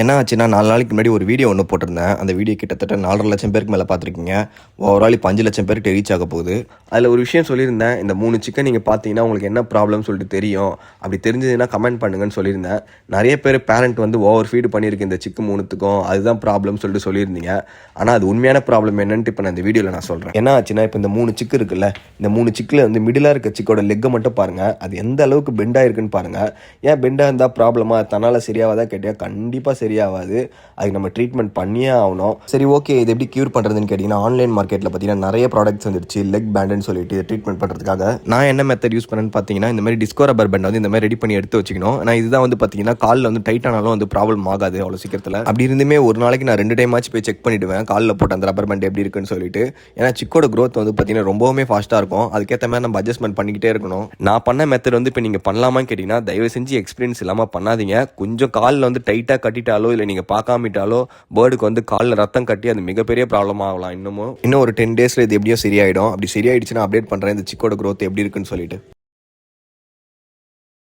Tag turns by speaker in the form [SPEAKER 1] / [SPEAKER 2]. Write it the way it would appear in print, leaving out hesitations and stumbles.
[SPEAKER 1] என்ன ஆச்சுன்னா 4 நாளைக்கு முன்னாடி ஒரு வீடியோ ஒன்று போட்டிருந்தேன். அந்த வீடியோ கிட்டத்தட்ட 4.5 லட்சம் பேருக்கு மேலே பார்த்துருக்கீங்க. ஓவரால் இப்போ 5 லட்சம் பேருக்கு ரீச் ஆக போகுது. அதில் ஒரு விஷயம் சொல்லியிருந்தேன், இந்த 3 சிக்கன் நீங்கள் பார்த்தீங்கன்னா உங்களுக்கு என்ன ப்ராப்ளம்னு சொல்லிட்டு தெரியும், அப்படி தெரிஞ்சதுன்னா கமெண்ட் பண்ணுங்கன்னு சொல்லியிருந்தேன். நிறைய பேர் பேரண்ட் வந்து ஓவர் ஃபீடு பண்ணியிருக்கு இந்த சிக்கு 3த்துக்கும், அதுதான் ப்ராப்ளம் சொல்லிட்டு சொல்லியிருந்தீங்க. ஆனால் அது உண்மையான ப்ராப்ளம் என்னன்ட்டு இப்போ நான் இந்த வீடியோவில் நான் சொல்கிறேன். என்ன ஆச்சுன்னா இப்போ இந்த 3 சிக்கு இருக்குல்ல, இந்த 3 சிக்கில் வந்து மிடிலாக இருக்க சிக்கோட லெக்கை மட்டும் பாருங்கள், அது எந்த அளவுக்கு பெண்டாக இருக்குன்னு பாருங்கள். ஏன் பெண்டாக இருந்தால் ப்ராப்ளமா, தன்னால் சரியாவதா கேட்டியா? கண்டிப்பாக சரியாகாது. அதுக்கு நம்ம ட்ரீட்மெண்ட் பண்ணியே ஆகணும். சரி, ஓகே, இது எப்படி க்யூர் பண்ணுறதுன்னு கேட்டிங்கன்னா, ஆன்லைன் மார்க்கெட்டில் பார்த்தீங்கன்னா நிறைய ப்ராடக்ட்ஸ் வந்துருச்சு லெக் பேண்டுன்னு சொல்லிட்டு இதை ட்ரீட்மெண்ட் பண்ணுறதுக்காக. நான் என்ன மெத்தட் யூஸ் பண்ணேன்னு பார்த்தீங்கன்னா, இந்த மாதிரி டிஸ்கோ ரப்பர் பேண்ட் வந்து இந்த மாதிரி ரெடி பண்ணி எடுத்து வச்சுக்கணும். நான் இதுதான் வந்து பார்த்தீங்கன்னா காலில் வந்து டைட் ஆனாலும் வந்து ப்ராப்ளம் ஆகாது அவ்வளோ சீக்கிரத்தில். அப்படி இருந்துமே ஒரு நாளைக்கு நான் 2 டைம் ஆச்சு போய் செக் பண்ணிவிடுவேன் காலில் போட்டு அந்த ரப்பர் பேண்ட் எப்படி இருக்குன்னு சொல்லிட்டு. ஏன்னா சிக்கோட க்ரோத் வந்து பார்த்தீங்கன்னா ரொம்பவுமே ஃபாஸ்ட்டாக இருக்கும். அதுக்கேற்ற மாதிரி நம்ம அட்ஜஸ்ட்மெண்ட் பண்ணிக்கிட்டே இருக்கணும். நான் பண்ண மெத்தட் வந்து இப்போ நீங்கள் பண்ணலாமான்னு கேட்டிங்கன்னா, தயவு செஞ்சு எக்ஸ்பீரியன்ஸ் இல்லாமல் பண்ணாதீங்க. கொஞ்சம் காலில் வந்து டைட்டாக கட்டிட்டாலோ இல்லை நீங்கள் பார்க்காமிட்டாலோ பேர்டுக்கு வந்து காலில் ரத்தம் கட்டி அது மிகப்பெரிய ப்ராப்ளம் ஆகலாம். இன்னும் ஒரு 10 டேஸில் இது எப்படியோ சரியாயிடும். அப்படி சரியாயிடுச்சுன்னா அப்டேட் பண்ணுறேன் இந்த சிக்கோட க்ரோத் எப்படி இருக்குன்னு சொல்லிட்டு.